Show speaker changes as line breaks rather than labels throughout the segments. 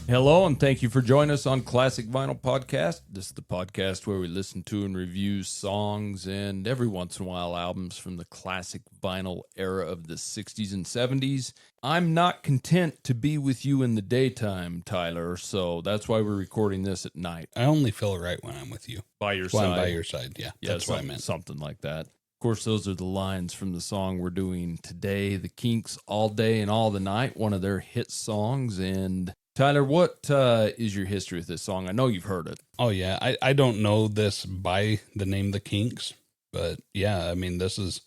Hello, and thank you for joining us on Classic Vinyl Podcast. This is the podcast where we listen to and review songs and every once in a while albums from the classic vinyl era of the 60s and 70s. I'm not content to be with you in the daytime, Tyler, so that's why we're recording this at night.
I only feel right when I'm with you.
By your
Well,
side.
I'm by your side, yeah. That's what I meant.
Something like that. Of course, those are the lines from the song we're doing today, the Kinks' All Day and All the Night, one of their hit songs. And Tyler, what is your history with this song? I know you've heard it.
Oh, yeah. I don't know this by the name The Kinks, but yeah, I mean, this is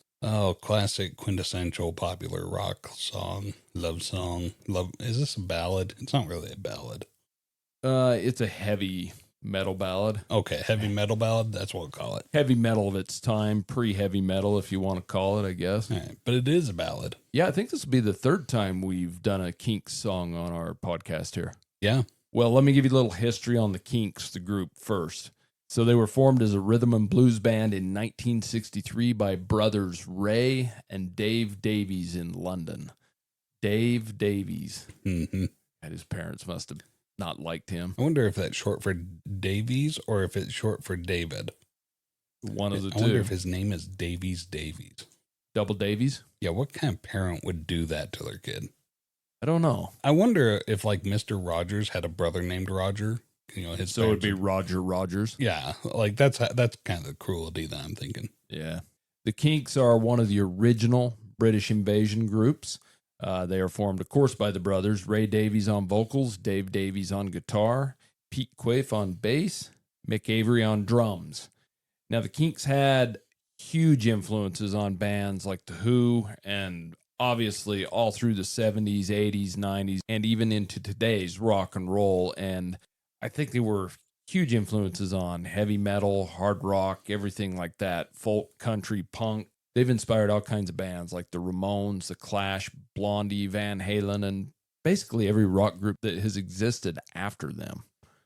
classic, quintessential, popular rock song, love song. Is this a ballad? It's not really a ballad.
It's a heavy metal ballad.
Okay, heavy metal ballad, that's what we'll call it.
Heavy metal of its time, pre-heavy metal, if you want to call it, I guess.
All right, but it is a ballad.
Yeah, I think this will be the third time we've done a Kinks song on our podcast here.
Yeah.
Well, let me give you a little history on the Kinks, the group, first. So they were formed as a rhythm and blues band in 1963 by brothers Ray and Dave Davies in London. Dave Davies.
Mm-hmm.
And his parents must have not liked him.
I wonder if that's short for Davies or if it's short for David.
One of the two.
I wonder if his name is Davies.
Double Davies?
Yeah, what kind of parent would do that to their kid?
I don't know.
I wonder if, like, Mr. Rogers had a brother named Roger. You know,
so it'd be Roger Rogers.
Yeah, like that's kind of the cruelty that I'm thinking.
Yeah. The Kinks are one of the original British invasion groups. They are formed, of course, by the brothers Ray Davies on vocals, Dave Davies on guitar, Pete Quaife on bass, Mick Avery on drums. Now, the Kinks had huge influences on bands like The Who and obviously all through the 70s, 80s, 90s, and even into today's rock and roll. And I think they were huge influences on heavy metal, hard rock, everything like that, folk, country, punk. They've inspired all kinds of bands like the Ramones, the Clash, Blondie, Van Halen, and basically every rock group that has existed after them.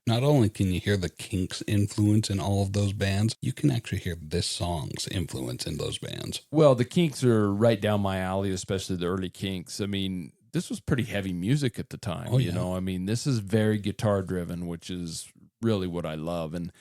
Not only can you hear the Kinks' influence in all of those bands, you can actually hear this song's influence in those bands.
Well, the Kinks are right down my alley, especially the early Kinks. I mean, this was pretty heavy music at the time.
Oh, yeah.
You know, I mean, this is very guitar driven, which is really what I love. And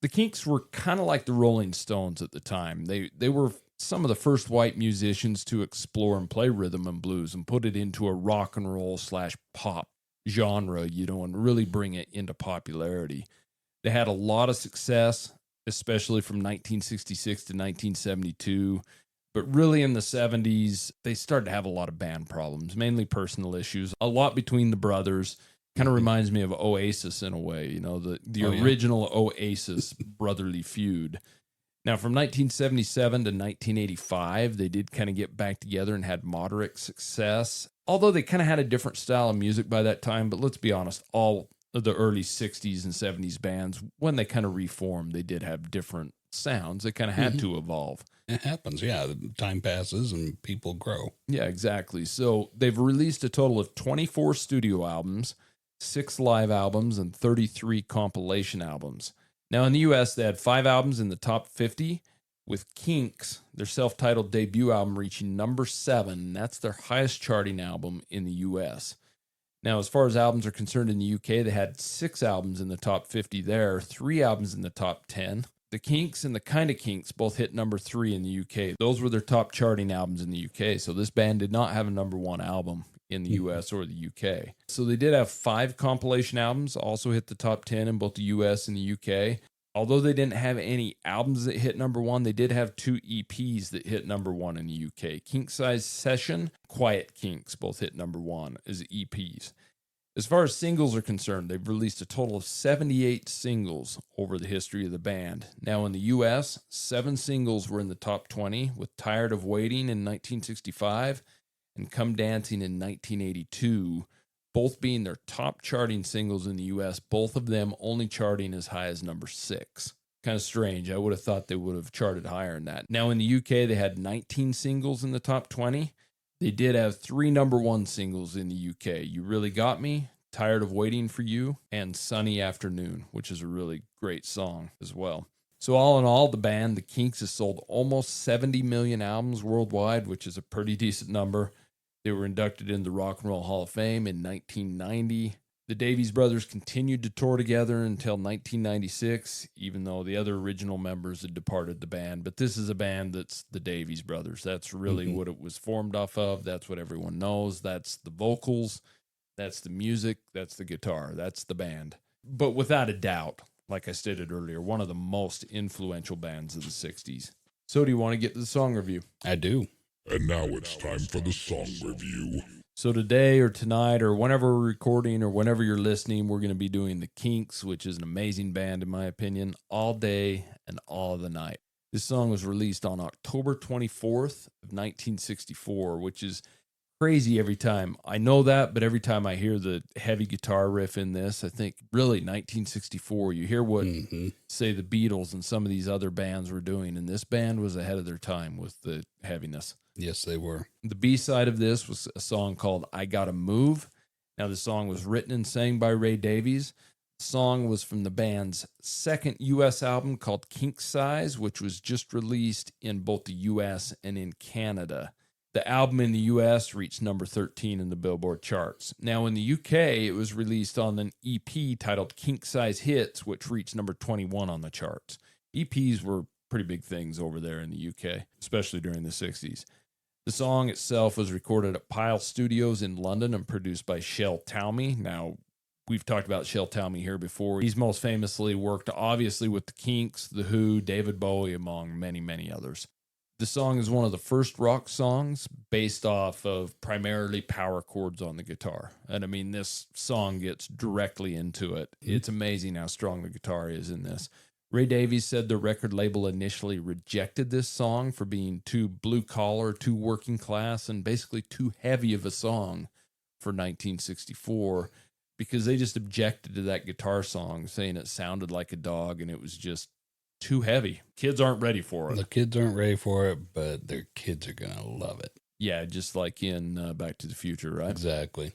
the Kinks were kind of like the Rolling Stones at the time. They were some of the first white musicians to explore and play rhythm and blues and put it into a rock and roll / pop genre, you know, and really bring it into popularity. They had a lot of success, especially from 1966 to 1972. But really in the 70s, they started to have a lot of band problems, mainly personal issues, a lot between the brothers. Kind of reminds me of Oasis in a way, you know, the original Oasis brotherly feud. Now, from 1977 to 1985, they did kind of get back together and had moderate success, although they kind of had a different style of music by that time. But let's be honest, all of the early 60s and 70s bands, when they kind of reformed, they did have different sounds. They kind of had to evolve.
It happens, yeah. Time passes and people grow.
Yeah, exactly. So they've released a total of 24 studio albums, 6 live albums, and 33 compilation albums. Now, in the U.S., they had 5 albums in the top 50, with Kinks, their self-titled debut album, reaching number 7. That's their highest charting album in the U.S. Now, as far as albums are concerned in the U.K., they had 6 albums in the top 50 there, 3 albums in the top 10. The Kinks and the Kinda Kinks both hit number 3 in the UK. Those were their top charting albums in the UK. So this band did not have a number 1 album in the US or the UK. So they did have 5 compilation albums, also hit the top 10 in both the US and the UK. Although they didn't have any albums that hit number 1, they did have 2 EPs that hit number 1 in the UK. Kink Size Session, Quiet Kinks both hit number 1 as EPs. As far as singles are concerned, they've released a total of 78 singles over the history of the band. Now in the US, 7 singles were in the top 20, with Tired of Waiting in 1965 and Come Dancing in 1982, both being their top charting singles in the US, both of them only charting as high as number 6. Kind of strange. I would have thought they would have charted higher than that. Now in the UK, they had 19 singles in the top 20. They did have 3 number 1 singles in the UK. You Really Got Me, Tired of Waiting for You, and Sunny Afternoon, which is a really great song as well. So all in all, the band, the Kinks, has sold almost 70 million albums worldwide, which is a pretty decent number. They were inducted into the Rock and Roll Hall of Fame in 1990. The Davies brothers continued to tour together until 1996, even though the other original members had departed the band. But this is a band that's the Davies brothers. That's really what it was formed off of. That's what everyone knows. That's the vocals. That's the music. That's the guitar. That's the band. But without a doubt, like I stated earlier, one of the most influential bands of the 60s. So do you want to get to the song review?
I do.
And now it's time for the song review.
So today or tonight or whenever we're recording or whenever you're listening, we're going to be doing the Kinks, which is an amazing band in my opinion, all day and all the night. This song was released on October 24th of 1964, which is crazy every time. I know that, but every time I hear the heavy guitar riff in this, I think really 1964. You hear what, say, the Beatles and some of these other bands were doing, and this band was ahead of their time with the heaviness.
Yes, they were.
The B-side of this was a song called I Gotta Move. Now, the song was written and sang by Ray Davies. The song was from the band's second U.S. album called Kinks-All, which was just released in both the U.S. and in Canada. The album in the U.S. reached number 13 in the Billboard charts. Now, in the U.K., it was released on an EP titled Kinks-All Hits, which reached number 21 on the charts. EPs were pretty big things over there in the U.K., especially during the 60s. The song itself was recorded at Pyle Studios in London and produced by Shel Talmy. Now, we've talked about Shel Talmy here before. He's most famously worked, obviously, with the Kinks, The Who, David Bowie, among many, many others. The song is one of the first rock songs based off of primarily power chords on the guitar. And I mean, this song gets directly into it. It's amazing how strong the guitar is in this. Ray Davies said the record label initially rejected this song for being too blue-collar, too working class, and basically too heavy of a song for 1964 because they just objected to that guitar song, saying it sounded like a dog and it was just too heavy. Kids aren't ready for it.
The kids aren't ready for it, but their kids are going to love it.
Yeah, just like in Back to the Future, right?
Exactly.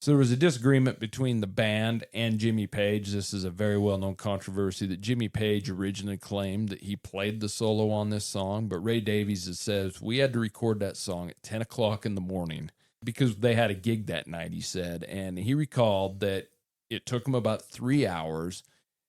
So there was a disagreement between the band and Jimmy Page. This is a very well-known controversy that Jimmy Page originally claimed that he played the solo on this song, but Ray Davies says, we had to record that song at 10 o'clock in the morning because they had a gig that night, he said, and he recalled that it took him about 3 hours,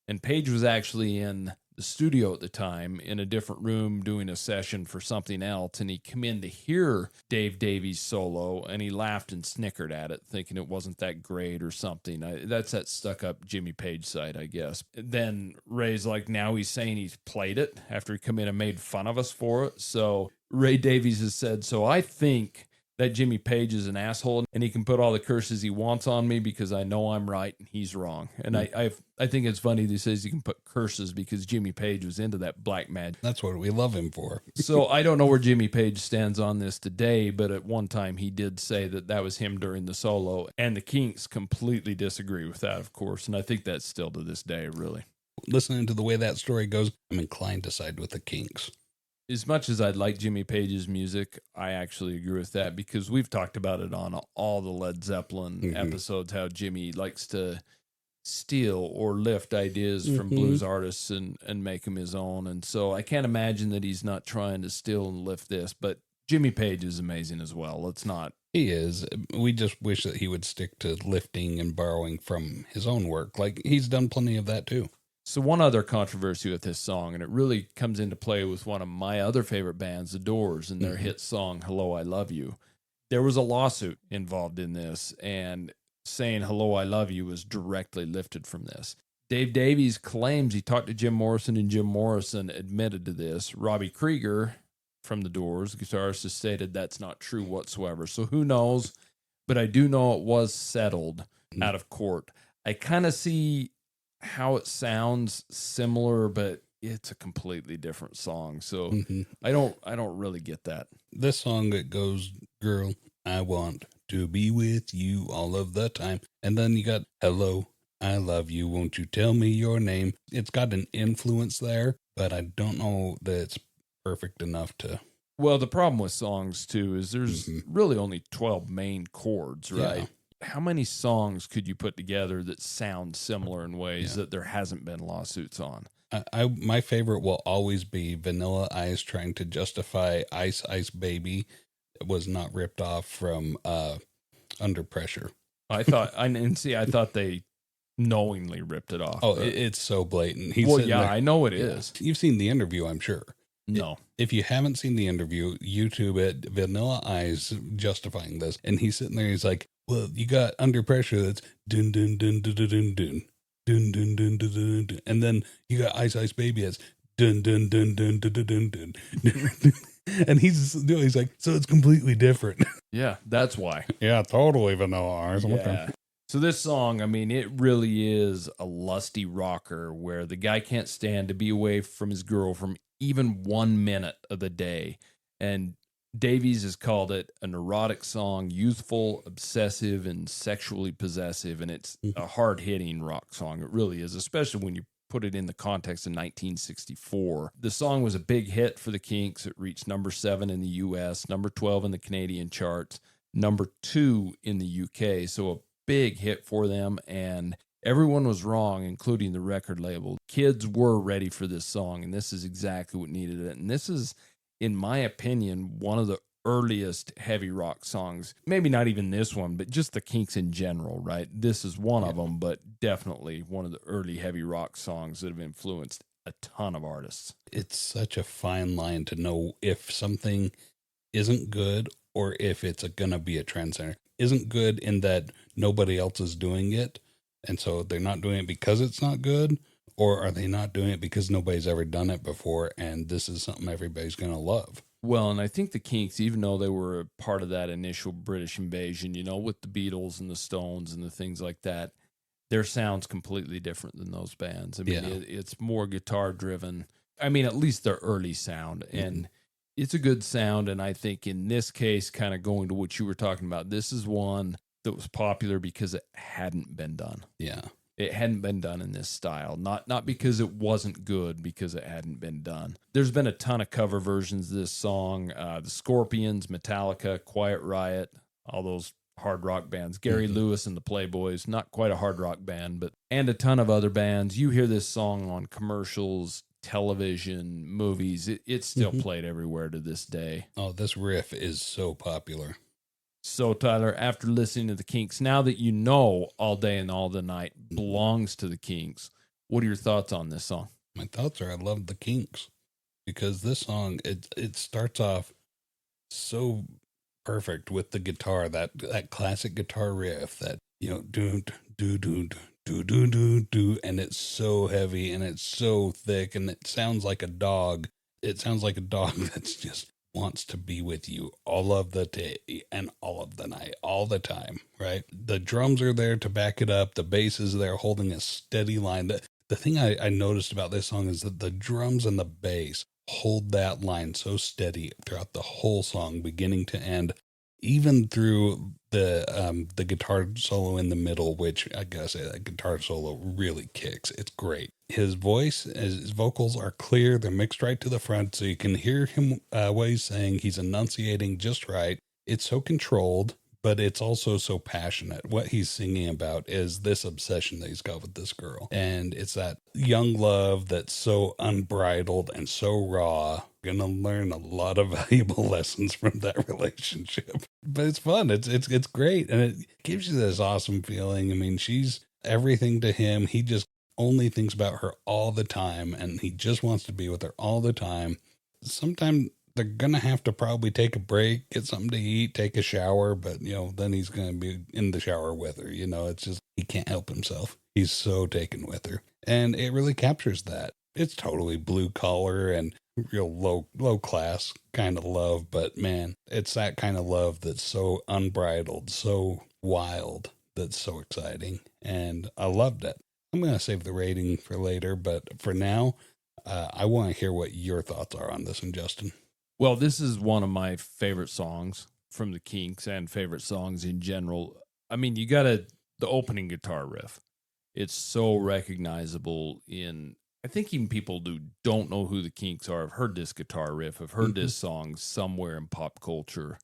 and Page was actually in the studio at the time in a different room doing a session for something else, and he came in to hear Dave Davies' solo, and he laughed and snickered at it, thinking it wasn't that great or something. That's that stuck-up Jimmy Page side, I guess. Then Ray's like, now he's saying he's played it after he come in and made fun of us for it. So Ray Davies has said, so I think that Jimmy Page is an asshole and he can put all the curses he wants on me because I know I'm right and he's wrong. And I think it's funny that he says he can put curses because Jimmy Page was into that black magic.
That's what we love him for.
So I don't know where Jimmy Page stands on this today, but at one time he did say that that was him during the solo, and the Kinks completely disagree with that, of course. And I think that's still to this day, really.
Listening to the way that story goes, I'm inclined to side with the Kinks.
As much as I'd like Jimmy Page's music, I actually agree with that because we've talked about it on all the Led Zeppelin episodes, how Jimmy likes to steal or lift ideas from blues artists and make them his own. And so I can't imagine that he's not trying to steal and lift this, but Jimmy Page is amazing as well. Let's not.
He is. We just wish that he would stick to lifting and borrowing from his own work. Like he's done plenty of that too.
So one other controversy with this song, and it really comes into play with one of my other favorite bands, The Doors, and their hit song, Hello, I Love You. There was a lawsuit involved in this, and saying Hello, I Love You was directly lifted from this. Dave Davies claims he talked to Jim Morrison, and Jim Morrison admitted to this. Robbie Krieger from The Doors, the guitarist, has stated that's not true whatsoever. So who knows? But I do know it was settled out of court. I kind of see how it sounds similar, but it's a completely different song. So I don't really get that.
This song, it goes, girl, I want to be with you all of the time. And then you got, hello, I love you. Won't you tell me your name? It's got an influence there, but I don't know that it's perfect enough to.
Well, the problem with songs too is there's really only 12 main chords, right?
Yeah.
How many songs could you put together that sound similar in ways that there hasn't been lawsuits on?
My favorite will always be Vanilla Ice trying to justify Ice Ice Baby was not ripped off from Under Pressure.
I thought they knowingly ripped it off.
Oh, it's so blatant. He's
well,
sitting
yeah,
there-
I know it is.
You've seen the interview, I'm sure.
No.
If you haven't seen the interview, YouTube it, Vanilla Ice justifying this. And he's sitting there, he's like, well, you got Under Pressure that's dun dun dun dun dun dun dun dun dun dun dun dun dun. And then you got Ice Ice Baby that's dun dun dun dun dun dun dun dun. And he's like, so it's completely different.
Yeah, that's why.
Yeah, totally Vanilla Ice.
Yeah. So this song, I mean, it really is a lusty rocker where the guy can't stand to be away from his girl from even 1 minute of the day. And Davies has called it a neurotic song, youthful, obsessive, and sexually possessive. And it's a hard-hitting rock song. It really is, especially when you put it in the context of 1964. The song was a big hit for the Kinks. It reached number 7 in the U.S., number 12 in the Canadian charts, number 2 in the U.K. So a big hit for them, and everyone was wrong, including the record label. Kids were ready for this song, and this is exactly what needed it. And this is, in my opinion, one of the earliest heavy rock songs. Maybe not even this one, but just the Kinks in general, right? This is one of them, but definitely one of the early heavy rock songs that have influenced a ton of artists.
It's such a fine line to know if something isn't good or if it's going to be a trendsetter. Isn't good in that nobody else is doing it, and so they're not doing it because it's not good, or are they not doing it because nobody's ever done it before, and this is something everybody's going to love?
Well, and I think the Kinks, even though they were a part of that initial British invasion, you know, with the Beatles and the Stones and the things like that, their sound's completely different than those bands. I mean, it's more guitar driven. I mean, at least their early sound, and it's a good sound. And I think in this case, kind of going to what you were talking about, this is one that was popular because it hadn't been done.
Yeah.
It hadn't been done in this style, not because it wasn't good, because it hadn't been done. There's been a ton of cover versions of this song. The Scorpions, Metallica, Quiet Riot, all those hard rock bands. Gary Lewis and the Playboys, not quite a hard rock band, and a ton of other bands. You hear this song on commercials, television, movies. It's still played everywhere to this day.
Oh, this riff is so popular.
So, Tyler, after listening to the Kinks, now that you know All Day and All the Night belongs to the Kinks, what are your thoughts on this song?
My thoughts are I love the Kinks because this song, it starts off so perfect with the guitar, that classic guitar riff that, you know, do, do, do, do, do, do, do, and it's so heavy and it's so thick and it sounds like a dog. It sounds like a dog that's just wants to be with you all of the day and all of the night, all the time, right? The drums are there to back it up. The bass is there holding a steady line. The thing I noticed about this song is that the drums and the bass hold that line so steady throughout the whole song, beginning to end, even through the guitar solo in the middle, which I gotta say that guitar solo really kicks. It's great. His voice, his vocals are clear. They're mixed right to the front, so you can hear him what he's saying. He's enunciating just right. It's so controlled, but it's also so passionate. What he's singing about is this obsession that he's got with this girl. And it's that young love that's so unbridled and so raw. You're going to learn a lot of valuable lessons from that relationship. But it's fun. It's great. And it gives you this awesome feeling. I mean, she's everything to him. He just only thinks about her all the time. And he just wants to be with her all the time. Sometimes they're going to have to probably take a break, get something to eat, take a shower, but, you know, then he's going to be in the shower with her. You know, it's just, he can't help himself. He's so taken with her. And it really captures that. It's totally blue collar and real low class kind of love. But man, it's that kind of love that's so unbridled, so wild, that's so exciting. And I loved it. I'm going to save the rating for later, but for now, I want to hear what your thoughts are on this one, Justin.
Well, this is one of my favorite songs from the Kinks and favorite songs in general. I mean, you got the opening guitar riff. It's so recognizable I think even people who don't know who the Kinks are have heard this guitar riff, have heard this song somewhere in pop culture.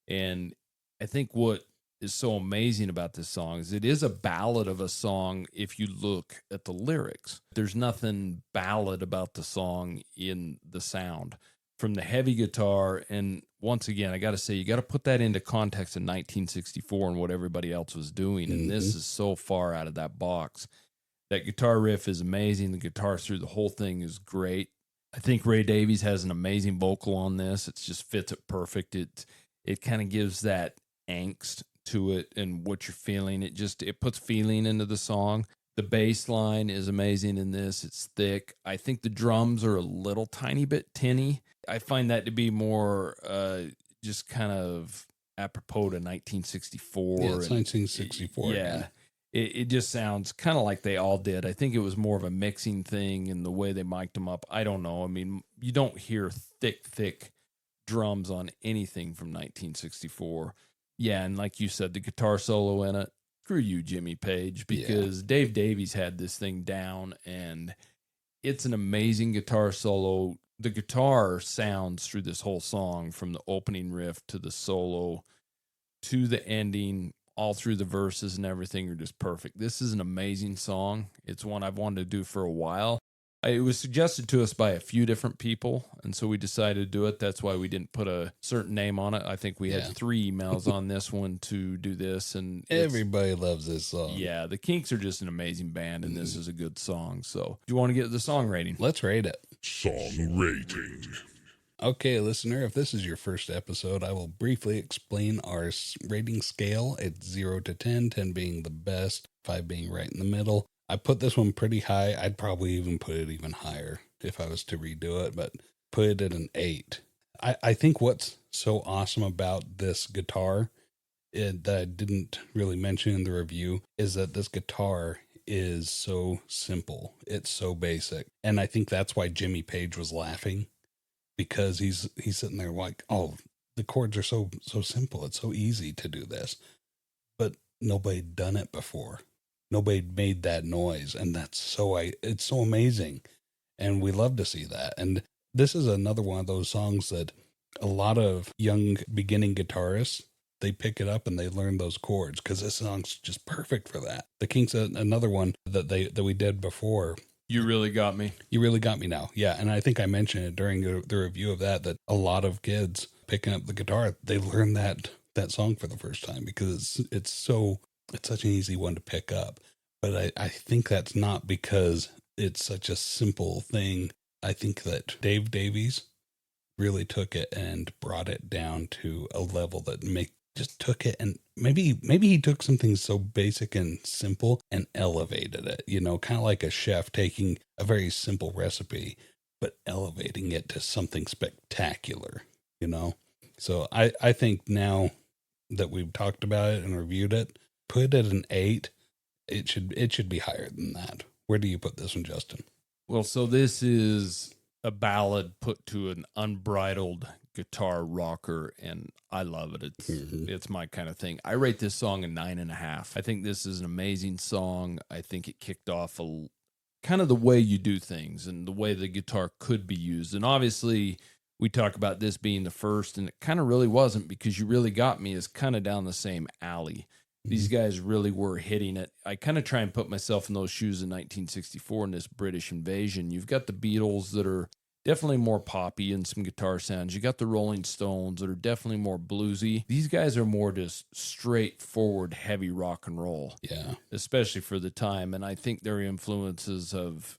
And I think what is so amazing about this song is it is a ballad of a song if you look at the lyrics. There's nothing ballad about the song in the sound. from the heavy guitar. And once again, I got to say, you got to put that into context in 1964 and what everybody else was doing. And this is so far out of that box. That guitar riff is amazing. The guitar through the whole thing is great. I think Ray Davies has an amazing vocal on this. It just fits it perfect. It kind of gives that angst to it and what you're feeling. It puts feeling into the song. The bass line is amazing in this. It's thick. I think the drums are a little tiny bit tinny. I find that to be more just kind of apropos to 1964.
Yeah, it's 1964.
Yeah. It just sounds kind of like they all did. I think it was more of a mixing thing and the way they mic'd them up. I don't know. I mean, you don't hear thick drums on anything from 1964. Yeah, and like you said, the guitar solo in it, screw you, Jimmy Page, because Dave Davies had this thing down, and it's an amazing guitar solo. The guitar sounds through this whole song, from the opening riff to the solo to the ending, all through the verses and everything are just perfect. This is an amazing song. It's one I've wanted to do for a while. It was suggested to us by a few different people, and so we decided to do it. That's why we didn't put a certain name on it. I think we had 3 emails on this one to do this, and
everybody loves this song.
Yeah, the Kinks are just an amazing band, and this is a good song. So, do you want to get the song rating?
Let's rate it.
Song rating.
Okay, listener, if this is your first episode, I will briefly explain our rating scale. It's 0 to 10, 10 being the best, 5 being right in the middle. I put this one pretty high. I'd probably even put it even higher if I was to redo it, but put it at an 8. I think what's so awesome about this guitar that I didn't really mention in the review is that this guitar is so simple. It's so basic. And I think that's why Jimmy Page was laughing, because he's sitting there like, oh, the chords are so simple. It's so easy to do this. But nobody'd done it before. Nobody made that noise, and it's so amazing, and we love to see that. And this is another one of those songs that a lot of young beginning guitarists, they pick it up and they learn those chords, because this song's just perfect for that. The Kinks, another one that we did before.
You really got me.
You really got me now. Yeah, and I think I mentioned it during the review of that a lot of kids picking up the guitar, they learn that song for the first time, because it's such an easy one to pick up. But I think that's not because it's such a simple thing. I think that Dave Davies really took it and brought it down to a level that just took it, and maybe he took something so basic and simple and elevated it, kind of like a chef taking a very simple recipe, but elevating it to something spectacular, So I think now that we've talked about it and reviewed it, put it at an 8. It should be higher than that. Where do you put this one, Justin?
Well, so this is a ballad put to an unbridled guitar rocker, and I love it. It's my kind of thing. I rate this song a 9.5. I think this is an amazing song. I think it kicked off kind of the way you do things and the way the guitar could be used. And obviously, we talk about this being the first, and it kind of really wasn't, because You Really Got Me is kind of down the same alley. These guys really were hitting it. I kind of try and put myself in those shoes in 1964 in this British invasion. You've got the Beatles that are definitely more poppy and some guitar sounds. You got the Rolling Stones that are definitely more bluesy. These guys are more just straightforward, heavy rock and roll.
Yeah.
Especially for the time. And I think their influences have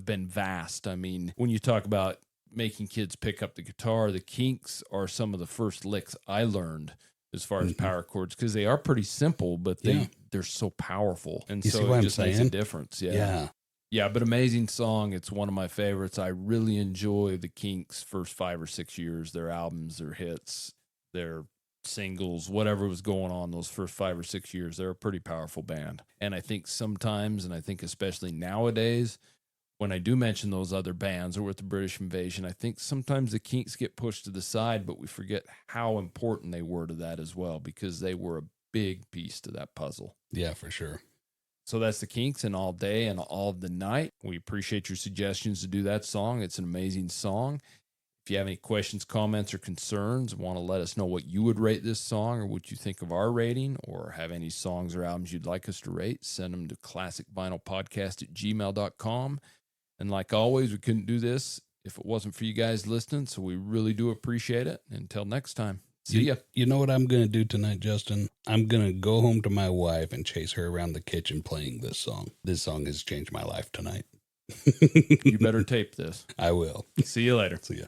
been vast. I mean, when you talk about making kids pick up the guitar, the Kinks are some of the first licks I learned as far as power chords, because they are pretty simple, but they're so powerful. And
you
so it just makes a difference. Yeah, but amazing song. It's one of my favorites. I really enjoy the Kinks' first 5 or 6 years, their albums, their hits, their singles, whatever was going on those first 5 or 6 years. They're a pretty powerful band. And I think sometimes, and I think especially nowadays, when I do mention those other bands or with the British invasion, I think sometimes the Kinks get pushed to the side, but we forget how important they were to that as well, because they were a big piece to that puzzle.
Yeah, for sure.
So that's the Kinks and All Day and All of the Night. We appreciate your suggestions to do that song. It's an amazing song. If you have any questions, comments, or concerns, want to let us know what you would rate this song or what you think of our rating, or have any songs or albums you'd like us to rate, send them to classicvinylpodcast@gmail.com. And like always, we couldn't do this if it wasn't for you guys listening. So we really do appreciate it. Until next time, see ya.
You know what I'm going to do tonight, Justin? I'm going to go home to my wife and chase her around the kitchen playing this song. This song has changed my life tonight.
You better tape this.
I will.
See you later.
See ya.